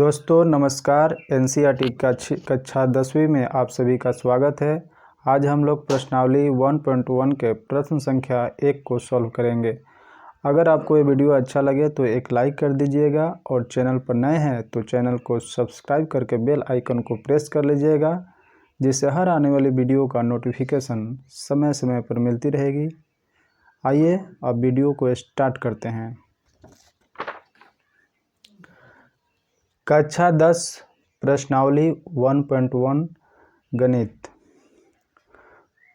दोस्तों नमस्कार। एनसीईआरटी कक्षा 10वीं में आप सभी का स्वागत है। आज हम लोग प्रश्नावली 1.1 के प्रश्न संख्या 1 को सॉल्व करेंगे। अगर आपको ये वीडियो अच्छा लगे तो एक लाइक कर दीजिएगा और चैनल पर नए हैं तो चैनल को सब्सक्राइब करके बेल आइकन को प्रेस कर लीजिएगा, जिससे हर आने वाली वीडियो का नोटिफिकेशन समय समय पर मिलती रहेगी। आइए अब वीडियो को स्टार्ट करते हैं। कक्षा 10 प्रश्नावली 1.1 गणित।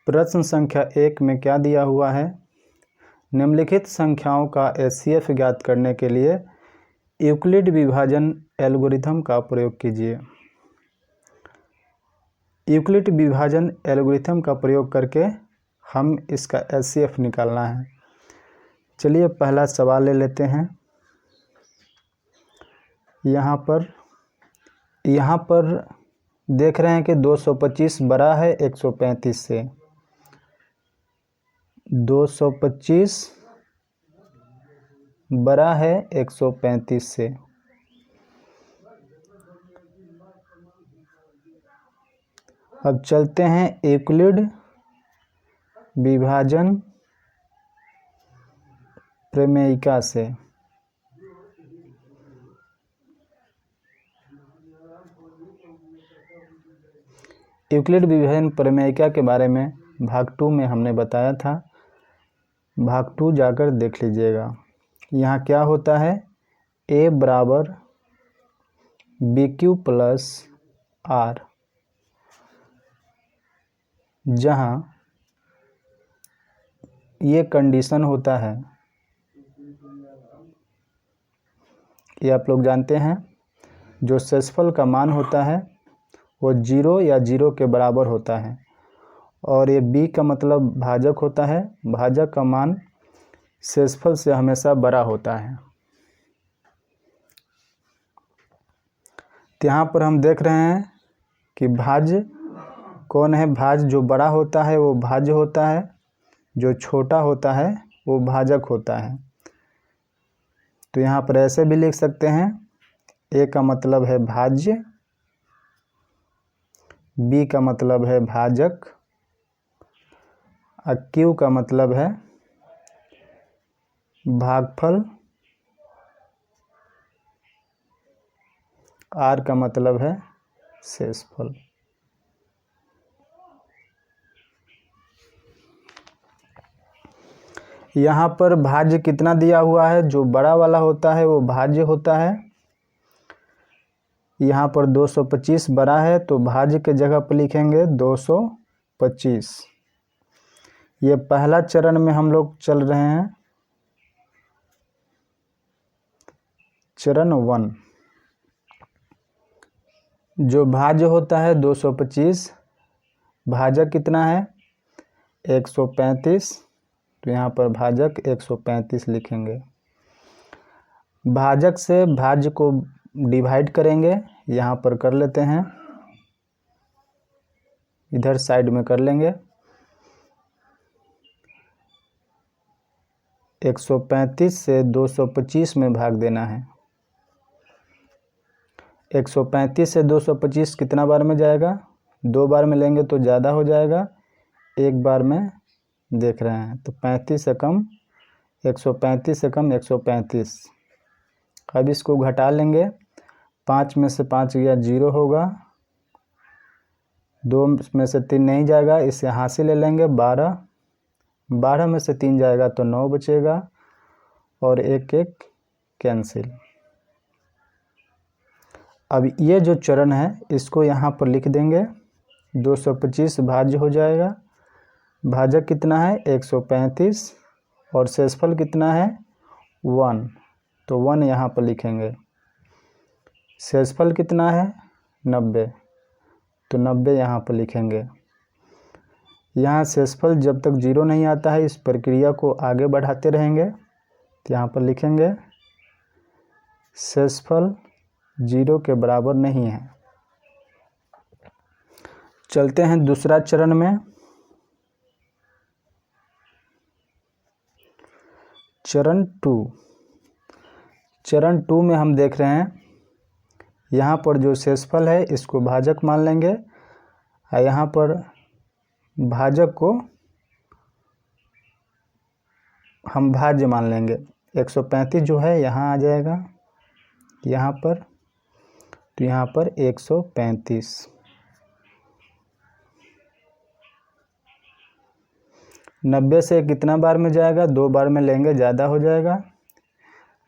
प्रश्न संख्या 1 में क्या दिया हुआ है? निम्नलिखित संख्याओं का एचसीएफ ज्ञात करने के लिए यूक्लिड विभाजन एल्गोरिथम का प्रयोग कीजिए। यूक्लिड विभाजन एल्गोरिथम का प्रयोग करके हम इसका एचसीएफ निकालना है। चलिए पहला सवाल ले लेते हैं। यहाँ पर देख रहे हैं कि 225 बड़ा है 135 से। 225 बड़ा है 135 से। अब चलते हैं यूक्लिड विभाजन प्रमेयिका से। यूक्लिड विभाजन प्रमेयिका के बारे में भाग 2 में हमने बताया था। भाग 2 जाकर देख लीजिएगा। यहाँ क्या होता है? a बराबर BQ प्लस R, जहाँ ये कंडीशन होता है, ये आप लोग जानते हैं, जो शेषफल का मान होता है वो 0 या 0 के बराबर होता है, और ये b का मतलब भाजक होता है। भाजक का मान शेषफल से हमेशा बड़ा होता है। तो यहाँ पर हम देख रहे हैं कि भाज्य कौन है? भाज्य जो बड़ा होता है वो भाज्य होता है, जो छोटा होता है वो भाजक होता है। तो यहाँ पर ऐसे भी लिख सकते हैं, a का मतलब है भाज्य, b का मतलब है भाजक, और q का मतलब है भागफल, r का मतलब है शेषफल। यहाँ पर भाज्य कितना दिया हुआ है? जो बड़ा वाला होता है वो भाज्य होता है। यहाँ पर 225 बड़ा है तो भाज्य के जगह पर लिखेंगे 225। ये पहला चरण में हम लोग चल रहे हैं, चरण 1। जो भाज्य होता है 225, भाजक कितना है? 135। तो यहाँ पर भाजक 135 लिखेंगे। भाजक से भाज्य को डिवाइड करेंगे, यहाँ पर कर लेते हैं, इधर साइड में कर लेंगे। 135 से 225 में भाग देना है। 135 से 225 कितना बार में जाएगा? 2 बार में लेंगे तो ज़्यादा हो जाएगा, 1 बार में देख रहे हैं। तो 35 से कम 135 से कम 135। अब इसको घटा लेंगे, 5 में से 5 गया 0 होगा, 2 में से 3 नहीं जाएगा, इससे यहाँ से ले लेंगे 12। 12 में से 3 जाएगा तो 9 बचेगा, और 1 1 कैंसिल। अब ये जो चरण है इसको यहाँ पर लिख देंगे। 225 भाज्य हो जाएगा, भाजक कितना है? 135, और शेषफल कितना है? 1। तो 1 यहाँ पर लिखेंगे। शेषफल कितना है? 90, तो 90 यहाँ पर लिखेंगे। यहाँ शेषफल जब तक 0 नहीं आता है इस प्रक्रिया को आगे बढ़ाते रहेंगे। तो यहाँ पर लिखेंगे शेषफल 0 के बराबर नहीं है। चलते हैं दूसरा चरण में। चरण 2 में हम देख रहे हैं यहाँ पर जो शेषफल है इसको भाजक मान लेंगे और यहाँ पर भाजक को हम भाज्य मान लेंगे। 135 जो है यहाँ आ जाएगा यहाँ पर, तो यहाँ पर 135। 90 से कितना बार में जाएगा, 2 बार में लेंगे ज़्यादा हो जाएगा।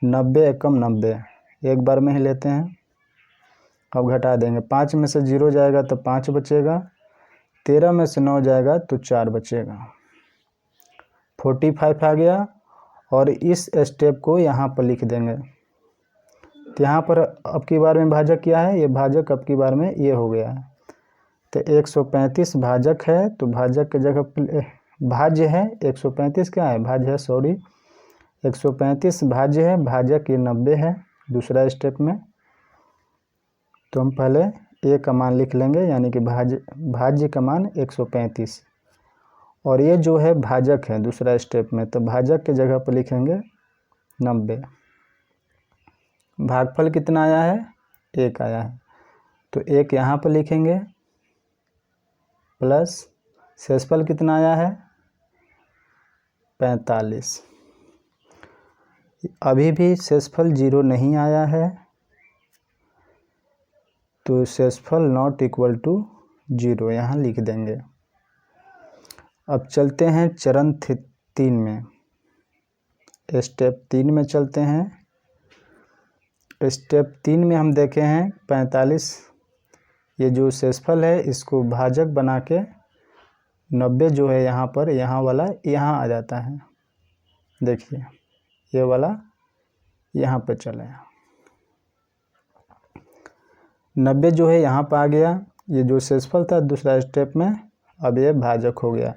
90 एकम 90, एक बार में ही लेते हैं। अब घटा देंगे, 5 में से 0 जाएगा तो 5 बचेगा, 13 में से 9 जाएगा तो 4 बचेगा। 45 आ गया और इस स्टेप को यहाँ पर लिख देंगे। तो यहाँ पर अब की बार में भाजक क्या है, ये भाजक अब की बार में ये हो गया है। तो 135 भाजक है, तो भाजक की जगह भाज्य है। 135 क्या है, भाज्य है, सॉरी 135 भाज्य है, भाजक ये 90 है दूसरा स्टेप में। तो हम पहले ए का मान लिख लेंगे, यानी कि भाज्य का मान 135 और ये जो है भाजक है दूसरा स्टेप में, तो भाजक के जगह पर लिखेंगे 90। भागफल कितना आया है, 1 आया है, तो 1 यहाँ पर लिखेंगे प्लस शेषफल कितना आया है 45। अभी भी शेषफल 0 नहीं आया है, तो शेषफल नॉट इक्वल टू 0 यहाँ लिख देंगे। अब चलते हैं चरण 3 में, स्टेप 3 में चलते हैं। स्टेप 3 में हम देखे हैं 45, ये जो शेषफल है इसको भाजक बना के 90 जो है यहाँ पर, यहाँ वाला यहाँ आ जाता है। देखिए ये वाला यहाँ पे चले, 90 जो है यहाँ पर आ गया। ये जो शेषफल था दूसरा स्टेप में, अब ये भाजक हो गया।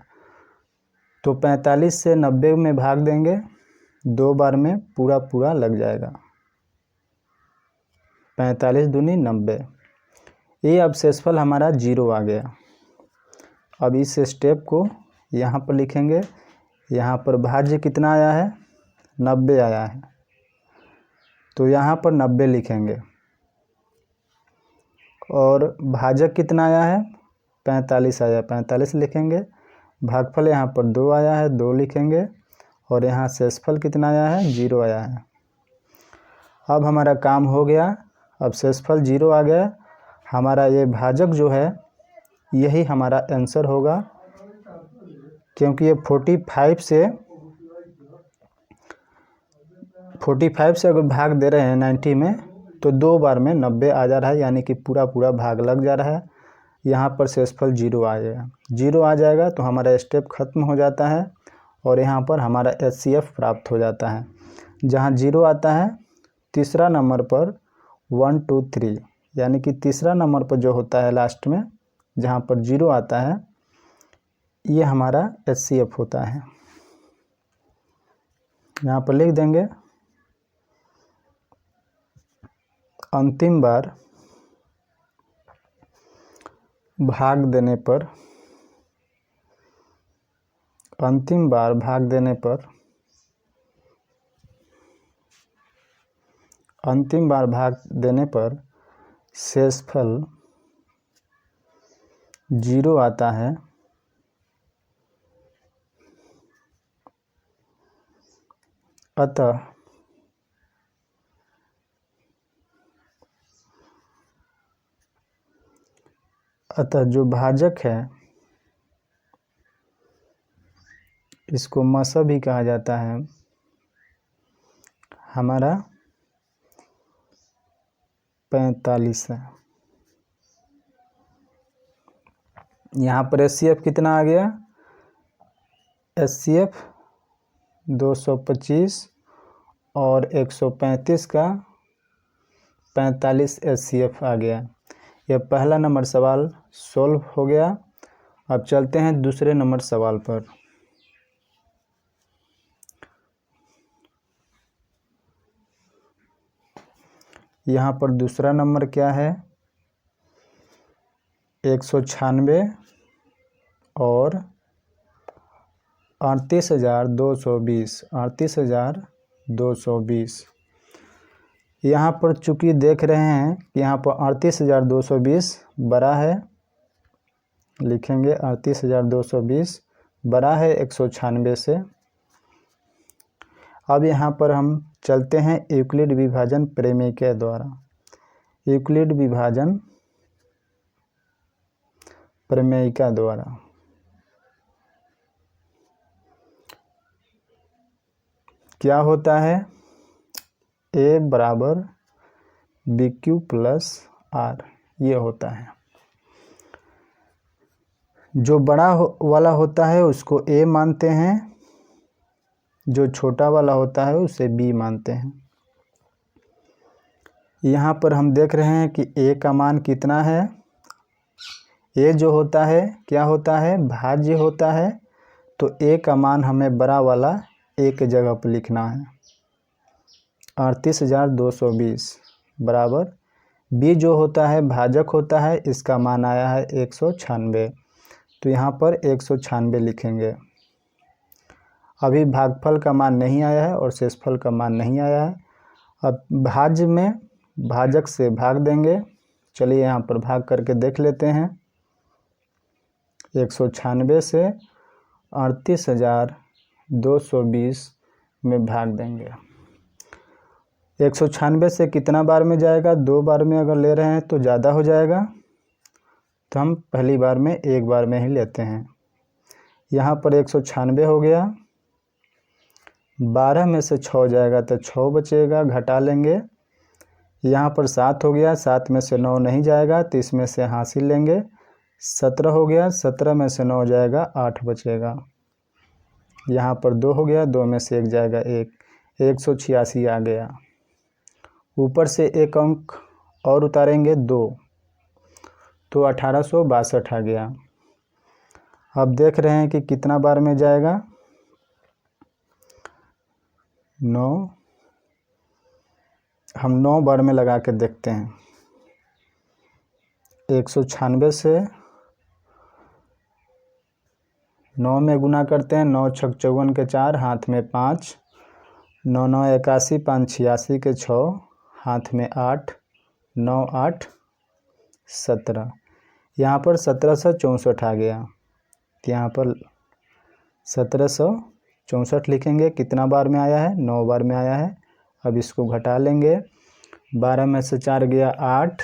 तो 45 से 90 में भाग देंगे, 2 बार में पूरा पूरा लग जाएगा। 45 दूनी 90, ये अब शेषफल हमारा 0 आ गया। अब इस स्टेप को यहाँ पर लिखेंगे। यहाँ पर भाज्य कितना आया है, 90 आया है, तो यहाँ पर 90 लिखेंगे। और भाजक कितना आया है, 45 आया, 45 लिखेंगे। भागफल यहाँ पर 2 आया है, 2 लिखेंगे। और यहाँ शेषफल कितना आया है, 0 आया है। अब हमारा काम हो गया। अब शेषफल 0 आ गया, हमारा ये भाजक जो है यही हमारा आंसर होगा, क्योंकि ये 45 से अगर भाग दे रहे हैं 90 में, तो 2 बार में 90 आ जा रहा है, यानी कि पूरा पूरा भाग लग जा रहा है। यहाँ पर शेषफल 0 आ जाएगा, 0 आ जाएगा तो हमारा स्टेप खत्म हो जाता है और यहाँ पर हमारा HCF प्राप्त हो जाता है। जहाँ 0 आता है तीसरा नंबर पर 1 2 3, यानी कि तीसरा नंबर पर जो होता है लास्ट में, जहाँ पर 0 आता है, ये हमारा HCF होता है। यहाँ पर लिख देंगे अंतिम बार भाग देने पर, अंतिम बार भाग देने पर, अंतिम बार भाग देने पर शेषफल 0 आता है। अतः जो भाजक है इसको मसा भी कहा जाता है, हमारा 45 है। यहाँ पर HCF कितना आ गया, HCF 225 और 135 का 45 HCF आ गया। यह पहला नंबर सवाल सॉल्व हो गया। अब चलते हैं दूसरे नंबर सवाल पर। यहाँ पर दूसरा नंबर क्या है, 196 और 38,220, 38,220। यहाँ पर चूंकि देख रहे हैं कि यहाँ पर 38,220 बड़ा है, लिखेंगे 38,220 बड़ा है 196 से। अब यहाँ पर हम चलते हैं यूक्लिड विभाजन प्रमेय के द्वारा। यूक्लिड विभाजन प्रमेय के द्वारा क्या होता है, ए बराबर बी क्यू प्लस आर, ये होता है। जो बड़ा वाला होता है उसको ए मानते हैं, जो छोटा वाला होता है उसे बी मानते हैं। यहाँ पर हम देख रहे हैं कि ए का मान कितना है। ए जो होता है क्या होता है, भाज्य होता है, तो ए का मान हमें बड़ा वाला एक जगह पर लिखना है, 38,220 बराबर बी जो होता है भाजक होता है, इसका मान आया है 196, तो यहाँ पर 196 लिखेंगे। अभी भागफल का मान नहीं आया है और शेषफल का मान नहीं आया है। अब भाज्य में भाजक से भाग देंगे। चलिए यहाँ पर भाग करके देख लेते हैं। 196 से 38,220 में भाग देंगे। 196 से कितना बार में जाएगा, 2 बार में अगर ले रहे हैं तो ज़्यादा हो जाएगा, तो हम पहली बार में एक बार में ही लेते हैं। यहाँ पर 196 हो गया, 12 में से 6 जाएगा तो 6 बचेगा, घटा लेंगे। यहाँ पर 7 हो गया, 7 में से 9 नहीं जाएगा तो इसमें से हासिल लेंगे। 17 हो गया, 17 में से 9 जाएगा, 8 बचेगा। यहाँ पर 2 हो गया, 2 में से 1 जाएगा, 186 आ गया। ऊपर से एक अंक और उतारेंगे 2, तो 1862 आ गया। अब देख रहे हैं कि कितना बार में जाएगा, 9, हम 9 बार में लगा के देखते हैं। 196 से 9 में गुना करते हैं, 9 छक 54 के 4, हाथ में 5, 9 9 81, 5 86 के 6, हाथ में 8, 9 8 17। यहाँ पर 1764 आ गया, तो यहाँ पर 1764 लिखेंगे। कितना बार में आया है, 9 बार में आया है। अब इसको घटा लेंगे, 12 में से 4 गया 8,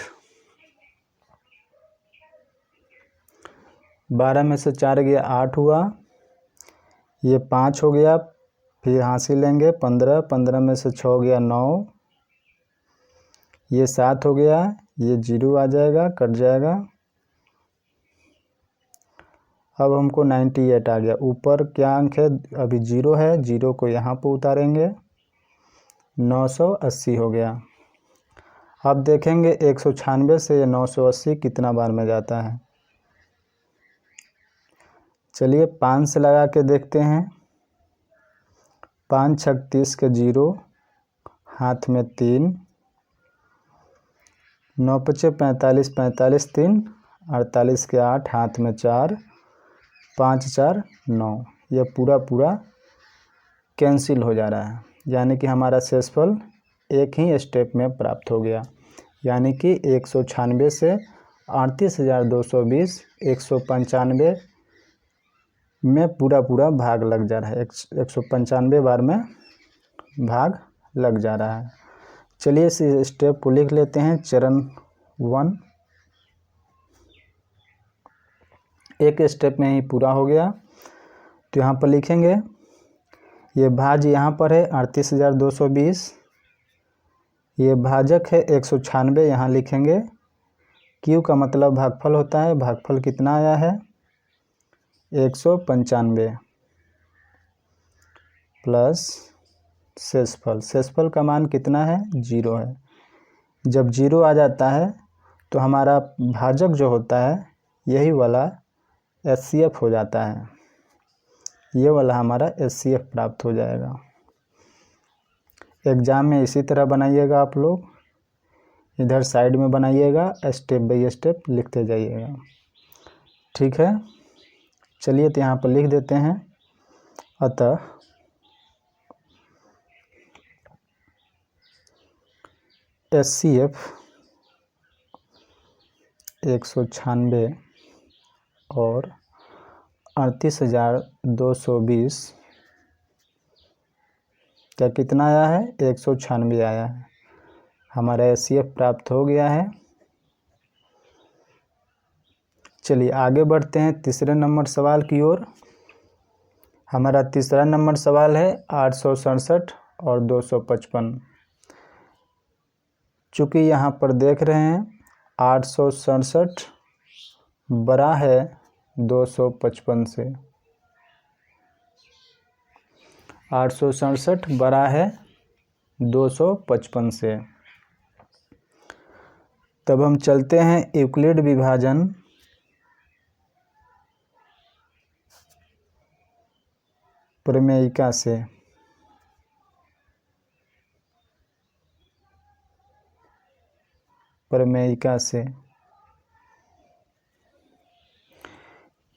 12 में से 4 गया 8 हुआ, ये 5 हो गया, फिर हासिल लेंगे 15, 15 में से 6 गया 9, ये 7 हो गया, ये 0 आ जाएगा, कट जाएगा। अब हमको 98 आ गया। ऊपर क्या अंक है, अभी 0 है, 0 को यहाँ पर उतारेंगे, 980 हो गया। अब देखेंगे 196 से 980 कितना बार में जाता है। चलिए 5 से लगा के देखते हैं। 5 छक 30 के 0, हाथ में 3, 9 पचे 45, 45 3 48 के 8, हाथ में 4, 5 4 9। यह पूरा कैंसिल हो जा रहा है, यानी कि हमारा शेषफल एक ही स्टेप में प्राप्त हो गया। यानी कि 196 से 38,220 195 में पूरा भाग लग जा रहा है। 195 बार में भाग लग जा रहा है। चलिए इस स्टेप को लिख लेते हैं। चरण 1 एक स्टेप में ही पूरा हो गया, तो यहाँ पर लिखेंगे, ये भाज्य यहाँ पर है 38,220, ये भाजक है 196, यहाँ लिखेंगे। क्यू का मतलब भागफल होता है, भागफल कितना आया है 195 प्लस शेषफल, शेषफल का मान कितना है 0 है। जब 0 आ जाता है तो हमारा भाजक जो होता है यही वाला HCF हो जाता है, ये वाला हमारा HCF प्राप्त हो जाएगा। एग्ज़ाम में इसी तरह बनाइएगा, आप लोग इधर साइड में बनाइएगा, स्टेप बाय स्टेप लिखते जाइएगा, ठीक है। चलिए तो यहाँ पर लिख देते हैं, अतः HCF 196 और 38,220 क्या कितना आया है? 196 आया है। हमारा HCF प्राप्त हो गया है। चलिए आगे बढ़ते हैं तीसरे नंबर सवाल की ओर। हमारा तीसरा नंबर सवाल है 867 और 255। चूँकि यहाँ पर देख रहे हैं 867 बड़ा है 255 से, 867 बड़ा है 255 से। तब हम चलते हैं यूक्लिड विभाजन प्रमेयिका से।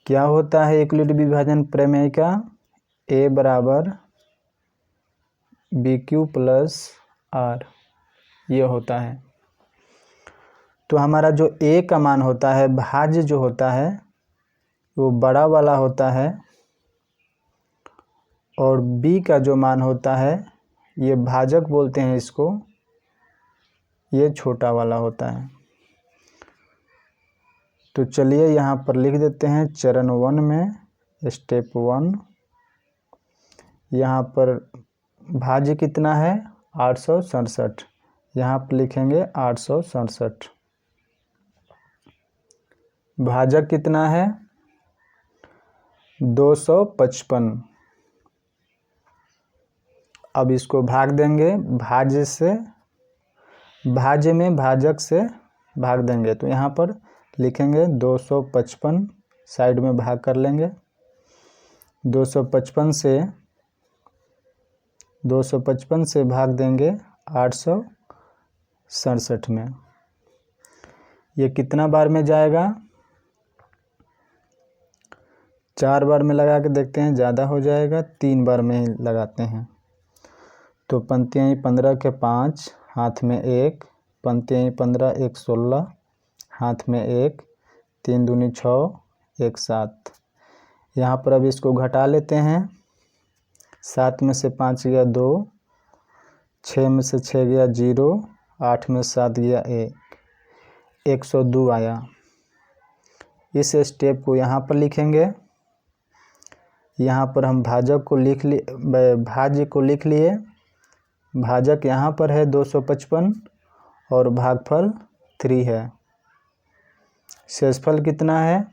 क्या होता है यूक्लिड विभाजन प्रमेयिका? A बराबर BQ प्लस R, ये होता है। तो हमारा जो A का मान होता है, भाज्य जो होता है वो बड़ा वाला होता है, और B का जो मान होता है, ये भाजक बोलते हैं इसको, ये छोटा वाला होता है। तो चलिए यहाँ पर लिख देते हैं चरण 1 में, स्टेप 1। यहाँ पर भाज्य कितना है? 867। यहाँ पर लिखेंगे 867। भाजक कितना है? 255। अब इसको भाग देंगे भाज्य से, भाज्य में भाजक से भाग देंगे, तो यहाँ पर लिखेंगे 255, साइड में भाग कर लेंगे। 255 से भाग देंगे 867 में। ये कितना बार में जाएगा? 4 बार में लगा के देखते हैं, ज़्यादा हो जाएगा। 3 बार में ही लगाते हैं। तो पंक्तियाँ 15 के 5, हाथ में 1, पंक्तियाँ 15 1 16, हाथ में 1, 3 दूनी 6, 1 7। यहाँ पर अब इसको घटा लेते हैं। 7 में से 5 गया 2, 6 में से 6 गया 0, 8 में 7 गया 1, 102 आया। इस स्टेप को यहाँ पर लिखेंगे। यहाँ पर हम भाजक को भाज्य को लिख लिए। भाजक यहाँ पर है 255 और भागफल 3 है। शेषफल कितना है?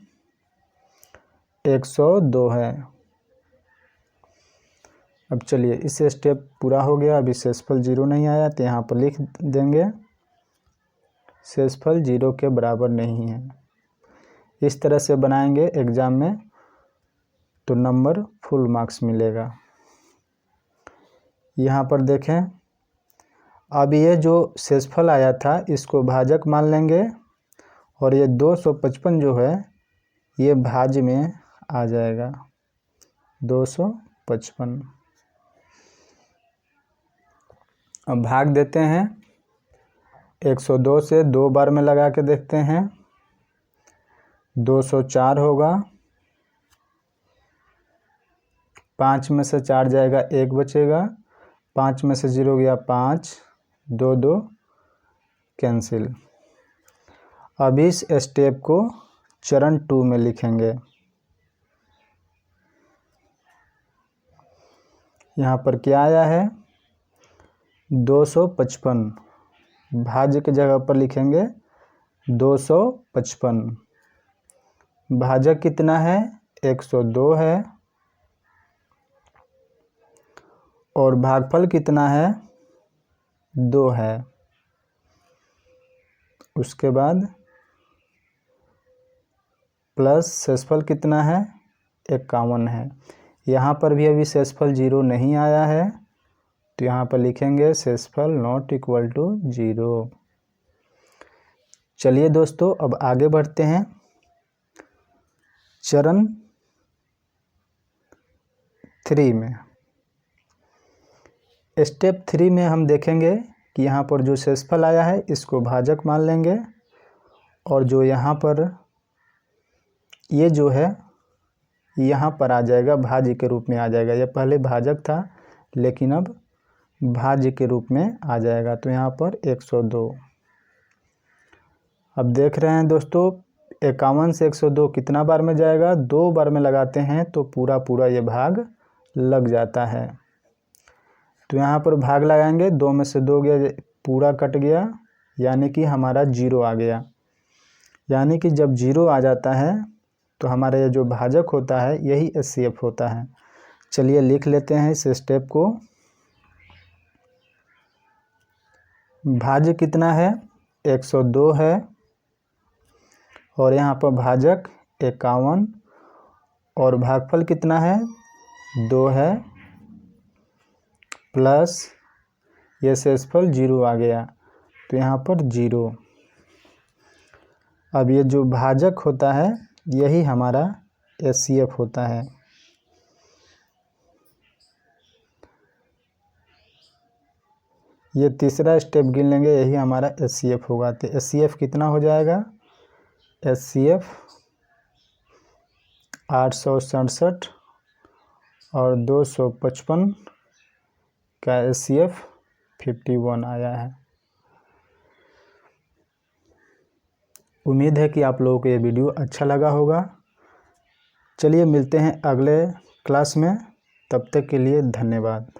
102 है। अब चलिए इस स्टेप पूरा हो गया। अभी शेषफल 0 नहीं आया, तो यहाँ पर लिख देंगे शेषफल 0 के बराबर नहीं है। इस तरह से बनाएंगे एग्ज़ाम में तो नंबर फुल मार्क्स मिलेगा। यहाँ पर देखें, अब ये जो शेषफल आया था इसको भाजक मान लेंगे, और ये 255 जो है ये भाज्य में आ जाएगा। 255। अब भाग देते हैं। 102 से 2 बार में लगा के देखते हैं। 204 होगा। 5 में से 4 जाएगा, 1 बचेगा। 5 में से 0 गया 5, 2 2 कैंसिल। अब इस स्टेप को चरण 2 में लिखेंगे। यहाँ पर क्या आया है? 255। भाज्य की जगह पर लिखेंगे 255। भाजक कितना है? 102 है। और भागफल कितना है? 2 है। उसके बाद प्लस शेषफल कितना है? 51 है। यहाँ पर भी अभी शेषफल 0 नहीं आया है, तो यहाँ पर लिखेंगे शेषफल नॉट इक्वल टू 0। चलिए दोस्तों अब आगे बढ़ते हैं। चरण 3 में, स्टेप 3 में हम देखेंगे कि यहाँ पर जो शेषफल आया है इसको भाजक मान लेंगे, और जो यहाँ पर ये जो है यहाँ पर आ जाएगा भाज्य के रूप में आ जाएगा। यह पहले भाजक था लेकिन अब भाज्य के रूप में आ जाएगा। तो यहाँ पर 102। अब देख रहे हैं दोस्तों 51 से 102 कितना बार में जाएगा, 2 बार में लगाते हैं तो पूरा पूरा ये भाग लग जाता है। तो यहाँ पर भाग लगाएंगे, 2 में से 2 गया, पूरा कट गया, यानी कि हमारा 0 आ गया। यानी कि जब 0 आ जाता है तो हमारा ये जो भाजक होता है यही HCF होता है। चलिए लिख लेते हैं इस स्टेप को। भाज्य कितना है, 102 है, और यहाँ पर भाजक 51, और भागफल कितना है, 2 है, प्लस ये शेषफल 0 आ गया, तो यहाँ पर 0। अब ये जो भाजक होता है यही हमारा HCF होता है। ये तीसरा स्टेप गिन लेंगे, यही हमारा HCF होगा। तो HCF कितना हो जाएगा, HCF 867 और 255 का HCF 51 आया है। उम्मीद है कि आप लोगों को ये वीडियो अच्छा लगा होगा। चलिए मिलते हैं अगले क्लास में, तब तक के लिए धन्यवाद।